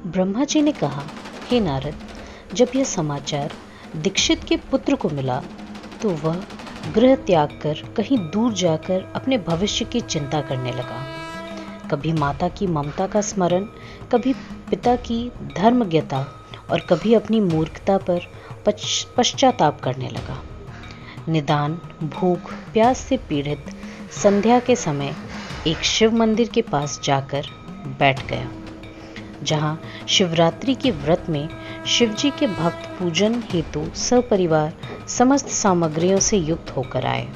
ब्रह्मा जी ने कहा, हे नारद, जब यह समाचार दीक्षित के पुत्र को मिला तो वह गृह त्याग कर कहीं दूर जाकर अपने भविष्य की चिंता करने लगा। कभी माता की ममता का स्मरण, कभी पिता की धर्मज्ञता और कभी अपनी मूर्खता पर पश्चाताप करने लगा। निदान भूख प्यास से पीड़ित संध्या के समय एक शिव मंदिर के पास जाकर बैठ गया, जहां शिवरात्रि के व्रत में शिवजी के भक्त पूजन हेतु सपरिवार समस्त सामग्रियों से युक्त होकर आए।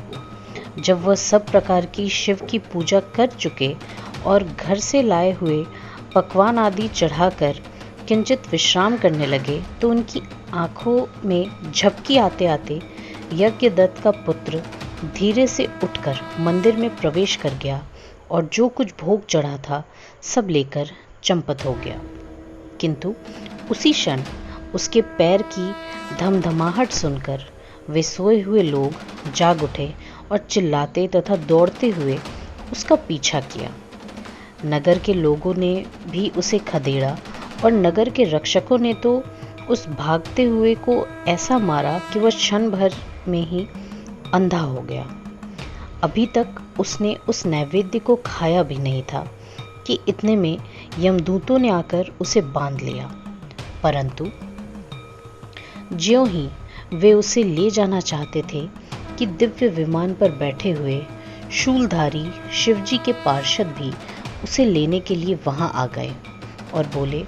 जब वह सब प्रकार की शिव की पूजा कर चुके और घर से लाए हुए पकवान आदि चढ़ाकर किंचित विश्राम करने लगे तो उनकी आंखों में झपकी आते आते यज्ञदत्त का पुत्र धीरे से उठकर मंदिर में प्रवेश कर गया और जो कुछ भोग चढ़ा था सब लेकर चंपत हो गया। किंतु उसी क्षण उसके पैर की धमधमाहट सुनकर वे सोए हुए लोग जाग उठे और चिल्लाते तथा दौड़ते हुए उसका पीछा किया। नगर के लोगों ने भी उसे खदेड़ा और नगर के रक्षकों ने तो उस भागते हुए को ऐसा मारा कि वह क्षण भर में ही अंधा हो गया। अभी तक उसने उस नैवेद्य को खाया भी नहीं था कि इतने में यमदूतों ने आकर उसे बांध लिया। परंतु ज्यों ही वे उसे ले जाना चाहते थे कि दिव्य विमान पर बैठे हुए शूलधारी शिवजी के पार्षद भी उसे लेने के लिए वहां आ गए और बोले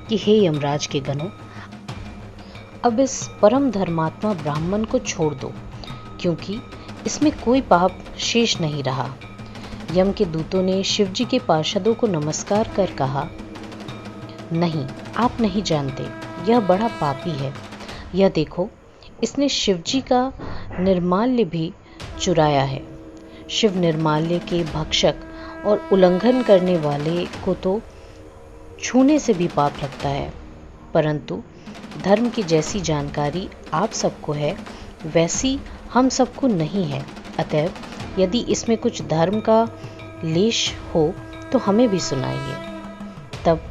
कि हे यमराज के गणों, अब इस परम धर्मात्मा ब्राह्मण को छोड़ दो, क्योंकि इसमें कोई पाप शेष नहीं रहा। यम के दूतों ने शिवजी के पार्षदों को नमस्कार कर कहा, नहीं, आप नहीं जानते, यह बड़ा पापी है। यह देखो, इसने शिवजी का निर्माल्य भी चुराया है। शिव निर्माल्य के भक्षक और उल्लंघन करने वाले को तो छूने से भी पाप लगता है, परंतु धर्म की जैसी जानकारी आप सबको है वैसी हम सबको नहीं है। अतएव यदि इसमें कुछ धर्म का लेश हो तो हमें भी सुनाइए। तब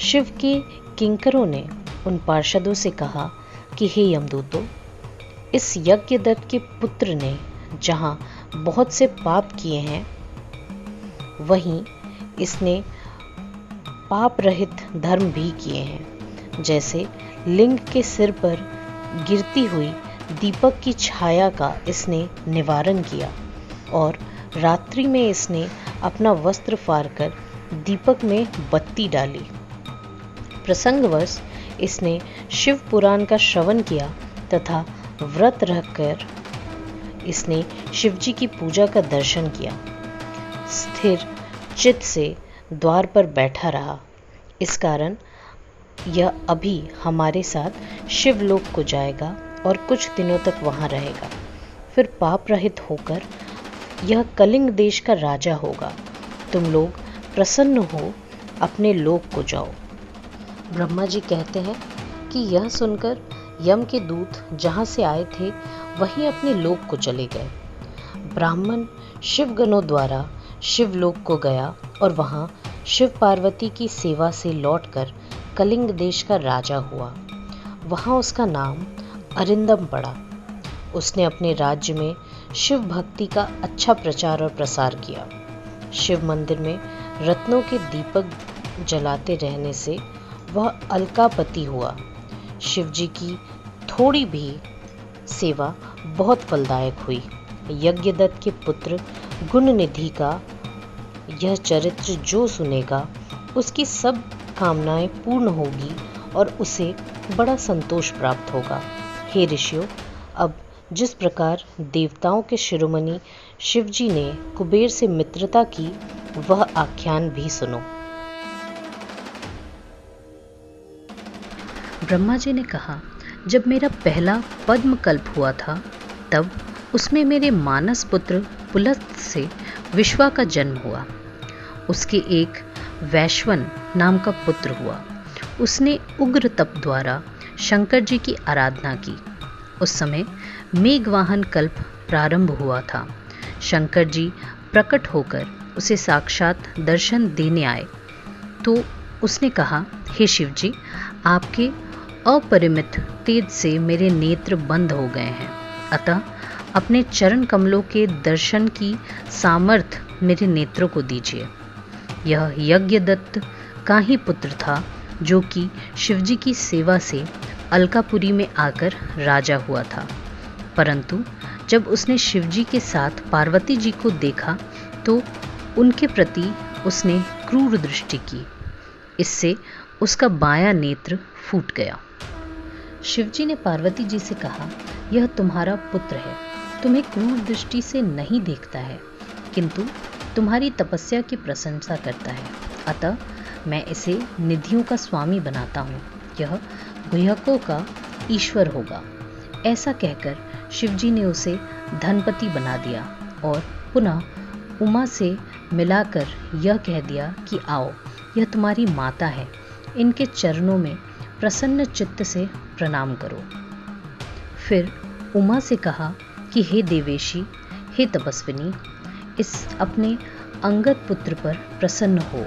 शिव के किंकरों ने उन पार्षदों से कहा कि हे यमदूतों, इस यज्ञदत्त के पुत्र ने जहां बहुत से पाप किए हैं, वहीं इसने पाप रहित धर्म भी किए हैं। जैसे लिंग के सिर पर गिरती हुई दीपक की छाया का इसने निवारण किया और रात्रि में इसने अपना वस्त्र फाड़कर दीपक में बत्ती डाली। प्रसंगवश इसने शिव पुराण का श्रवण किया तथा व्रत रखकर इसने शिवजी की पूजा का दर्शन किया। स्थिर चित्त से द्वार पर बैठा रहा। इस कारण यह अभी हमारे साथ शिवलोक को जाएगा और कुछ दिनों तक वहां रहेगा। फिर पाप रहित होकर यह कलिंग देश का राजा होगा। तुम लोग प्रसन्न हो अपने लोक को जाओ। ब्रह्मा जी कहते हैं कि यह सुनकर यम के दूत जहां से आए थे वहीं अपने लोक को चले गए। ब्राह्मण शिवगणों द्वारा शिवलोक को गया और वहां शिव पार्वती की सेवा से लौटकर कलिंग देश का राजा हुआ। वहां उसका नाम अरिंदम पड़ा। उसने अपने राज्य में शिव भक्ति का अच्छा प्रचार और प्रसार किया। शिव मंदिर में रत्नों के दीपक जलाते रहने से वह अलकापति हुआ। शिवजी की थोड़ी भी सेवा बहुत फलदायक हुई। यज्ञदत्त के पुत्र गुणनिधि का यह चरित्र जो सुनेगा उसकी सब कामनाएं पूर्ण होगी और उसे बड़ा संतोष प्राप्त होगा। हे ऋषियों, अब जिस प्रकार देवताओं के शिरोमणि शिवजी ने कुबेर से मित्रता की, वह आख्यान भी सुनो। ब्रह्मा जी ने कहा, जब मेरा पहला पद्म कल्प हुआ था तब उसमें मेरे मानस पुत्र पुलस्त से विश्वा का जन्म हुआ। उसके एक वैश्वन नाम का पुत्र हुआ। उसने उग्र तप द्वारा शंकर जी की आराधना की। उस समय मेघवाहन कल्प प्रारंभ हुआ था। शंकर जी प्रकट होकर उसे साक्षात दर्शन देने आए तो उसने कहा, हे शिव जी, आपके अपरिमित तेज से मेरे नेत्र बंद हो गए हैं, अतः अपने चरण कमलों के दर्शन की सामर्थ्य मेरे नेत्रों को दीजिए। यह यज्ञदत्त का ही पुत्र था जो कि शिवजी की सेवा से अलकापुरी में आकर राजा हुआ था, परंतु जब उसने शिवजी के साथ पार्वती जी को देखा तो उनके प्रति उसने क्रूर दृष्टि की। इससे उसका बायां नेत्र फूट गया। शिवजी ने पार्वती जी से कहा, यह तुम्हारा पुत्र है, तुम्हें क्रूर दृष्टि से नहीं देखता है, किंतु तुम्हारी तपस्या की प्रशंसा करता है, अतः मैं इसे निधियों का स्वामी बनाता हूँ, यह गुह्यकों का ईश्वर होगा। ऐसा कहकर शिवजी ने उसे धनपति बना दिया और पुनः उमा से मिलाकर यह कह दिया कि आओ, यह तुम्हारी माता है, इनके चरणों में प्रसन्न चित्त से प्रणाम करो। फिर उमा से कहा कि हे देवेशी, हे तपस्विनी, इस अपने अंगद पुत्र पर प्रसन्न हो।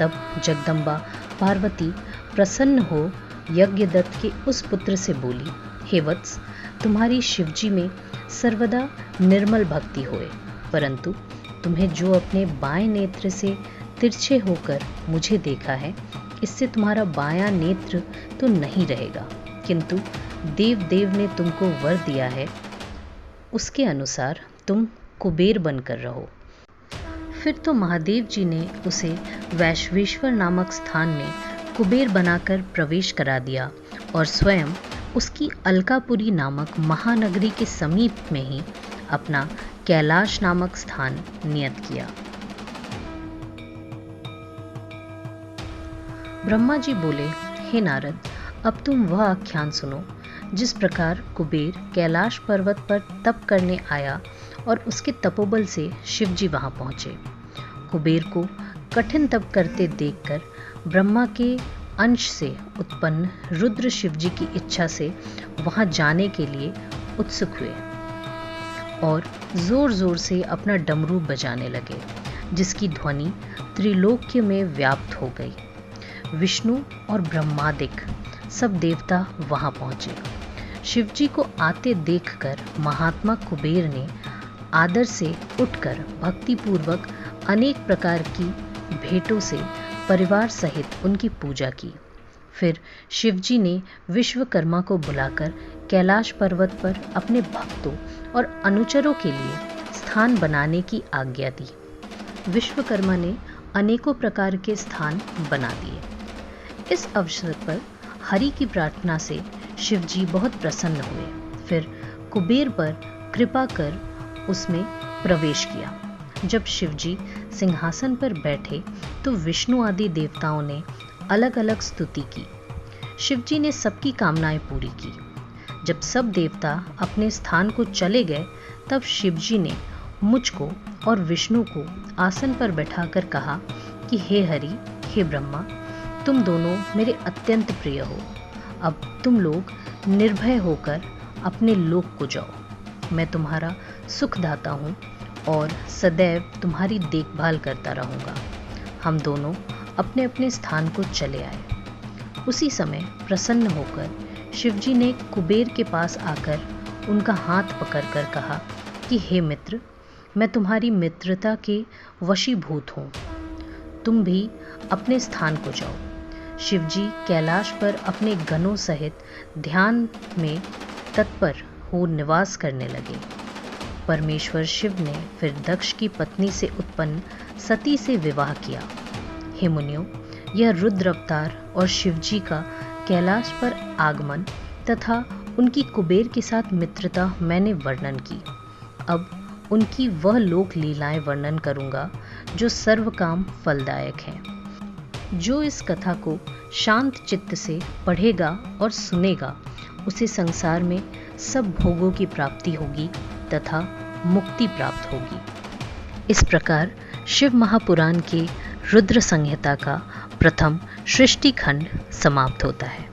तब जगदम्बा पार्वती प्रसन्न हो यज्ञदत्त के उस पुत्र से बोली, हे वत्स, तुम्हारी शिवजी में सर्वदा निर्मल भक्ति होए, परंतु तुम्हें जो अपने बाएं नेत्र से तिरछे होकर मुझे देखा है, इससे तुम्हारा बायां नेत्र तो नहीं रहेगा, किंतु देव देव ने तुमको वर दिया है, उसके अनुसार तुम कुबेर बनकर रहो। फिर तो महादेव जी ने उसे वैश्वेश्वर नामक स्थान में कुबेर बनाकर प्रवेश करा दिया और स्वयं उसकी अलकापुरी नामक महानगरी के समीप में ही अपना कैलाश नामक स्थान नियत किया। ब्रह्मा जी बोले, हे नारद, अब तुम वह आख्यान सुनो जिस प्रकार कुबेर कैलाश पर्वत पर तप करने आया और उसके तपोबल से शिवजी वहां पहुंचे। कुबेर को कठिन तप करते देखकर ब्रह्मा के अंश से उत्पन्न रुद्र शिवजी की इच्छा से वहां जाने के लिए उत्सुक हुए और जोर जोर से अपना डमरू बजाने लगे, जिसकी ध्वनि त्रिलोक्य में व्याप्त हो गई। विष्णु और ब्रह्मादिक सब देवता वहां पहुंचे। शिवजी को आते देखकर महात्मा कुबेर ने आदर से उठकर भक्तिपूर्वक अनेक प्रकार की भेंटों से परिवार सहित उनकी पूजा की। फिर शिवजी ने विश्वकर्मा को बुलाकर कैलाश पर्वत पर अपने भक्तों और अनुचरों के लिए स्थान बनाने की आज्ञा दी। विश्वकर्मा ने अनेकों प्रकार के स्थान बना दिए। इस अवसर पर हरि की प्रार्थना से शिवजी बहुत प्रसन्न हुए। फिर कुबेर पर कृपा कर उसमें प्रवेश किया। जब शिवजी सिंहासन पर बैठे तो विष्णु आदि देवताओं ने अलग अलग स्तुति की। शिवजी ने सबकी कामनाएं पूरी की। जब सब देवता अपने स्थान को चले गए तब शिवजी ने मुझको और विष्णु को आसन पर बैठाकर कहा कि हे हरि, हे ब्रह्मा, तुम दोनों मेरे अत्यंत प्रिय हो। अब तुम लोग निर्भय होकर अपने लोक को जाओ। मैं तुम्हारा सुखदाता हूँ और सदैव तुम्हारी देखभाल करता रहूँगा। हम दोनों अपने अपने स्थान को चले आए। उसी समय प्रसन्न होकर शिवजी ने कुबेर के पास आकर उनका हाथ पकड़कर कहा कि हे मित्र, मैं तुम्हारी मित्रता के वशीभूत हूँ। तुम भी अपने स्थान को जाओ। शिवजी कैलाश पर अपने गणों सहित ध्यान में तत्पर हो निवास करने लगे। परमेश्वर शिव ने फिर दक्ष की पत्नी से उत्पन्न सती से विवाह किया। हे मुनियों, यह रुद्र अवतार और शिवजी का कैलाश पर आगमन तथा उनकी कुबेर के साथ मित्रता मैंने वर्णन की। अब उनकी वह लोक लीलाएं वर्णन करूंगा जो सर्व काम फलदायक हैं। जो इस कथा को शांत चित्त से पढ़ेगा और सुनेगा, उसे संसार में सब भोगों की प्राप्ति होगी तथा मुक्ति प्राप्त होगी। इस प्रकार शिव महापुराण के रुद्र संहिता का प्रथम सृष्टि खंड समाप्त होता है।